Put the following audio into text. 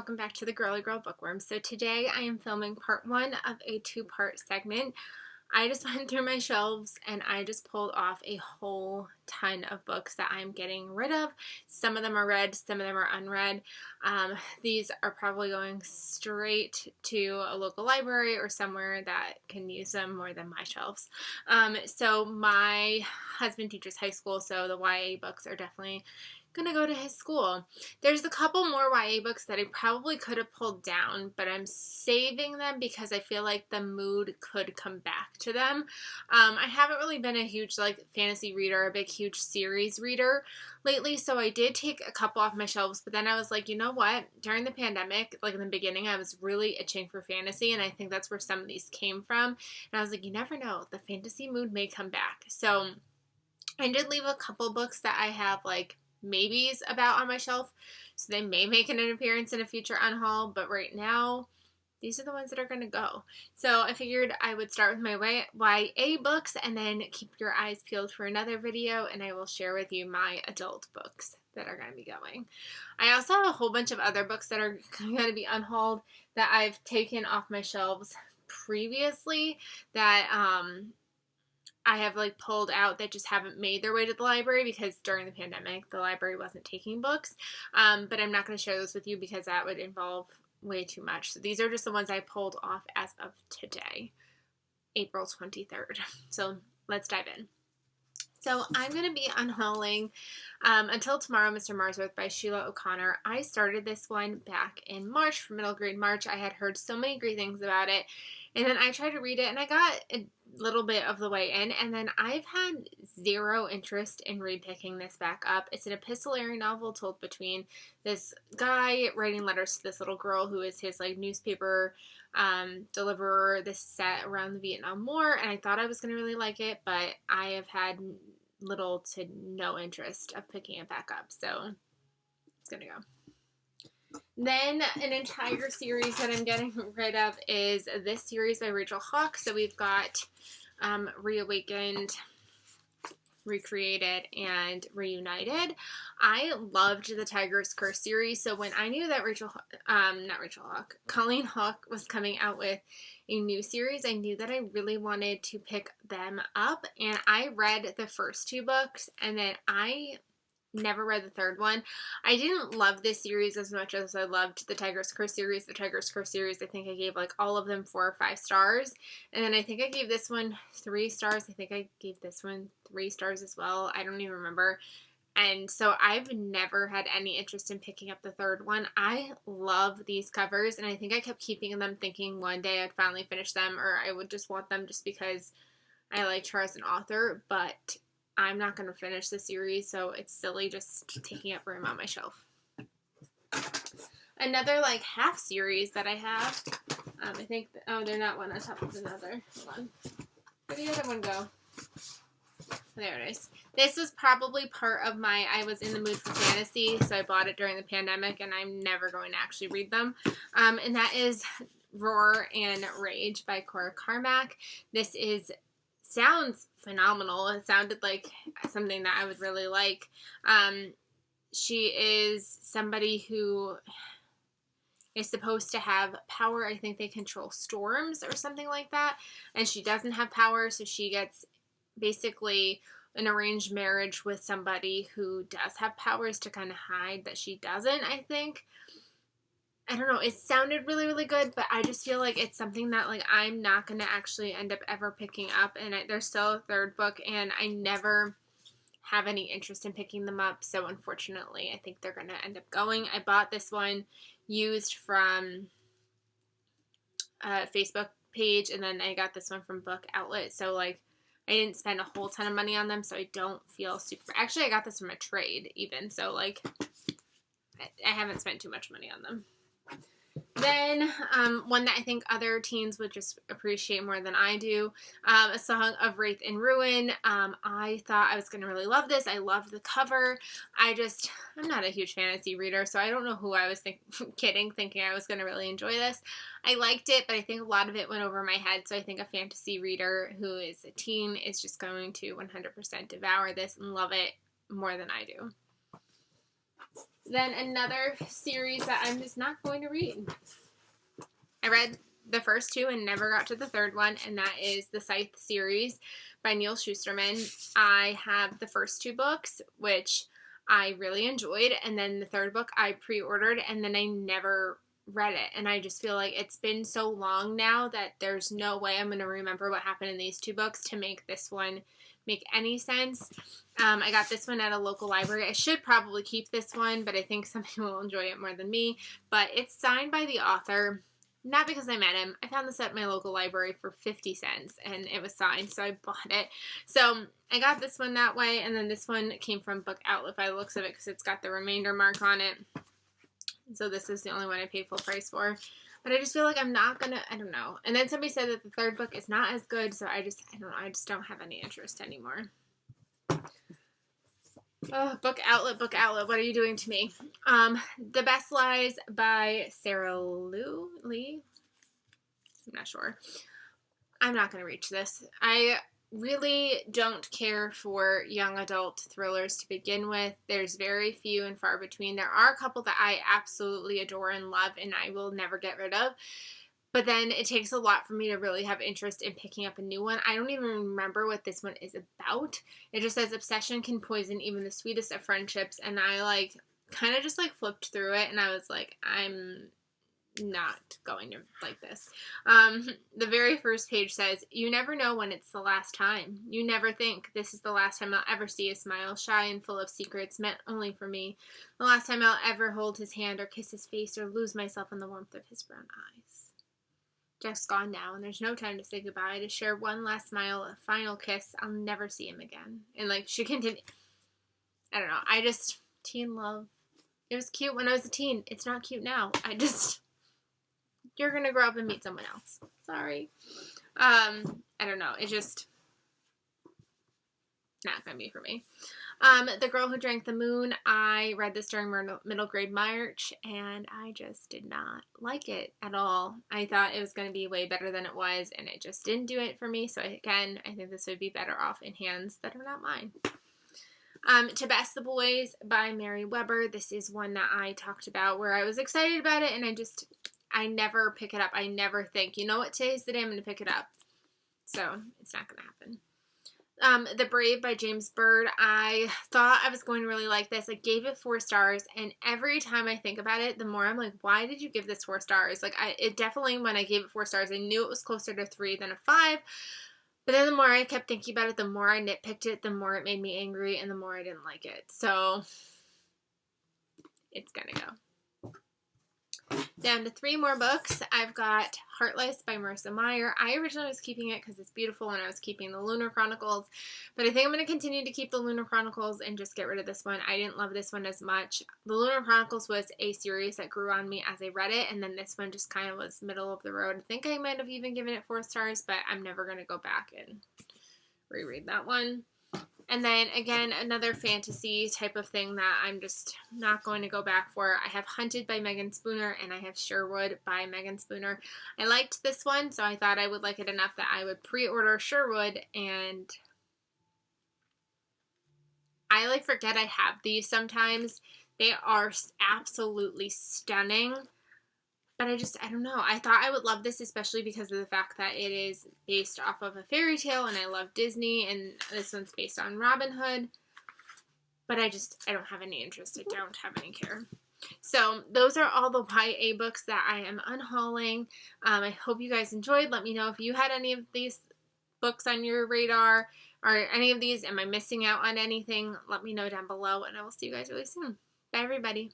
welcome back to the Girly Girl Bookworm. So today I am filming part one of a two-part segment. I just went through my shelves and I just pulled off a whole ton of books that I'm getting rid of. Some of them are read, some of them are unread. These are probably going straight to a local library or somewhere that can use them more than my shelves. So my husband teaches high school, so the YA books are definitely gonna go to his school. There's a couple more YA books that I probably could have pulled down, but I'm saving them because I feel like the mood could come back to them. I haven't really been a huge fantasy reader, a big huge series reader lately, so I did take a couple off my shelves, but then I was like, you know what? During the pandemic, in the beginning, I was really itching for fantasy, and I think that's where some of these came from. And I was like, you never know, the fantasy mood may come back. So I did leave a couple books that I have maybes about on my shelf, so they may make an appearance in a future unhaul, but right now these are the ones that are going to go. So I figured I would start with my YA books and then keep your eyes peeled for another video, and I will share with you my adult books that are going to be going. I also have a whole bunch of other books that are going to be unhauled that I've taken off my shelves previously that I have pulled out that just haven't made their way to the library because during the pandemic the library wasn't taking books, but I'm not going to share those with you because that would involve way too much. So these are just the ones I pulled off as of today, April 23rd. So let's dive in. So I'm going to be unhauling Until Tomorrow, Mr. Marsworth by Sheila O'Connor. I started this one back in March, for middle grade March. I had heard so many great things about it, and then I tried to read it, and I got a little bit of the way in, and then I've had zero interest in repicking this back up. It's an epistolary novel told between this guy writing letters to this little girl who is his newspaper deliverer. This is set around the Vietnam War, and I thought I was going to really like it, but I have had little to no interest of picking it back up, so it's going to go. Then an entire series that I'm getting rid of is this series by Rachel Hawke. So we've got Reawakened, Recreated, and Reunited. I loved the Tiger's Curse series, so when I knew that Colleen Hawke was coming out with a new series, I knew that I really wanted to pick them up, and I read the first two books, and then I never read the third one. I didn't love this series as much as I loved the Tiger's Curse series. The Tiger's Curse series, I think I gave all of them 4 or 5 stars. And then I think I gave this one 3 stars. I think I gave this one 3 stars as well. I don't even remember. And so I've never had any interest in picking up the third one. I love these covers, and I think I kept keeping them thinking one day I'd finally finish them, or I would just want them just because I liked her as an author, but I'm not going to finish the series, so it's silly just taking up room on my shelf. Another half series that I have, I think, they're not one on top of another. Hold on. Where did the other one go? There it is. This was probably part of I was in the mood for fantasy, so I bought it during the pandemic, and I'm never going to actually read them. And that is Roar and Rage by Cora Carmack. This sounds phenomenal. It sounded like something that I would really like. She is somebody who is supposed to have power. I think they control storms or something like that. And she doesn't have power, so she gets basically an arranged marriage with somebody who does have powers to kind of hide that she doesn't, I think. I don't know, it sounded really, really good, but I just feel like it's something that, I'm not going to actually end up ever picking up, and there's still a third book, and I never have any interest in picking them up, so unfortunately, I think they're going to end up going. I bought this one used from a Facebook page, and then I got this one from Book Outlet, so, I didn't spend a whole ton of money on them, so I don't feel super... Actually, I got this from a trade, even, so, I haven't spent too much money on them. Then, one that I think other teens would just appreciate more than I do, A Song of Wraith and Ruin. I thought I was going to really love this. I loved the cover. I'm not a huge fantasy reader, so I don't know who I was thinking I was going to really enjoy this. I liked it, but I think a lot of it went over my head, so I think a fantasy reader who is a teen is just going to 100% devour this and love it more than I do. Then another series that I'm just not going to read. I read the first two and never got to the third one, and that is the Scythe series by Neal Shusterman. I have the first two books, which I really enjoyed, and then the third book I pre-ordered, and then I never read it, and I just feel like it's been so long now that there's no way I'm going to remember what happened in these two books to make this one make any sense. I got this one at a local library. I should probably keep this one, but I think some people will enjoy it more than me. But it's signed by the author, not because I met him. I found this at my local library for 50 cents, and it was signed, so I bought it. So I got this one that way, and then this one came from Book Outlet by the looks of it because it's got the remainder mark on it. So this is the only one I paid full price for. But I just feel like I'm not going to, I don't know. And then somebody said that the third book is not as good, so I don't know. I just don't have any interest anymore. Oh, Book Outlet, what are you doing to me? The Best Lies by Sarah Lee? I'm not sure. I'm not going to reach this. I really don't care for young adult thrillers to begin with. There's very few and far between. There are a couple that I absolutely adore and love and I will never get rid of. But then it takes a lot for me to really have interest in picking up a new one. I don't even remember what this one is about. It just says obsession can poison even the sweetest of friendships. And I kind of just flipped through it and I was like, I'm not going to like this. The very first page says, you never know when it's the last time. You never think this is the last time I'll ever see a smile, shy and full of secrets meant only for me. The last time I'll ever hold his hand or kiss his face or lose myself in the warmth of his brown eyes. Jeff's gone now and there's no time to say goodbye, to share one last smile, a final kiss. I'll never see him again. And she continued. I don't know. Teen love. It was cute when I was a teen. It's not cute now. You're going to grow up and meet someone else. Sorry. I don't know. It's just not going to be for me. The Girl Who Drank the Moon. I read this during middle grade March, and I just did not like it at all. I thought it was going to be way better than it was, and it just didn't do it for me. So again, I think this would be better off in hands that are not mine. To Best the Boys by Mary Weber. This is one that I talked about where I was excited about it, and I never pick it up. I never think, you know what, today's the day I'm going to pick it up. So, it's not going to happen. The Brave by James Bird. I thought I was going to really like this. I gave it 4 stars, and every time I think about it, the more I'm like, why did you give this 4 stars? It definitely, when I gave it 4 stars, I knew it was closer to 3 than a 5. But then the more I kept thinking about it, the more I nitpicked it, the more it made me angry, and the more I didn't like it. So, it's going to go. Down to 3 more books. I've got Heartless by Marissa Meyer. I originally was keeping it because it's beautiful and I was keeping the Lunar Chronicles, but I think I'm going to continue to keep the Lunar Chronicles and just get rid of this one. I didn't love this one as much. The Lunar Chronicles was a series that grew on me as I read it, and then this one just kind of was middle of the road. I think I might have even given it 4 stars, but I'm never going to go back and reread that one. And then, again, another fantasy type of thing that I'm just not going to go back for. I have Hunted by Megan Spooner, and I have Sherwood by Megan Spooner. I liked this one, so I thought I would like it enough that I would pre-order Sherwood, and I forget I have these sometimes. They are absolutely stunning. But I don't know. I thought I would love this, especially because of the fact that it is based off of a fairy tale, and I love Disney, and this one's based on Robin Hood. But I don't have any interest. I don't have any care. So those are all the YA books that I am unhauling. I hope you guys enjoyed. Let me know if you had any of these books on your radar, or any of these. Am I missing out on anything? Let me know down below, and I will see you guys really soon. Bye, everybody.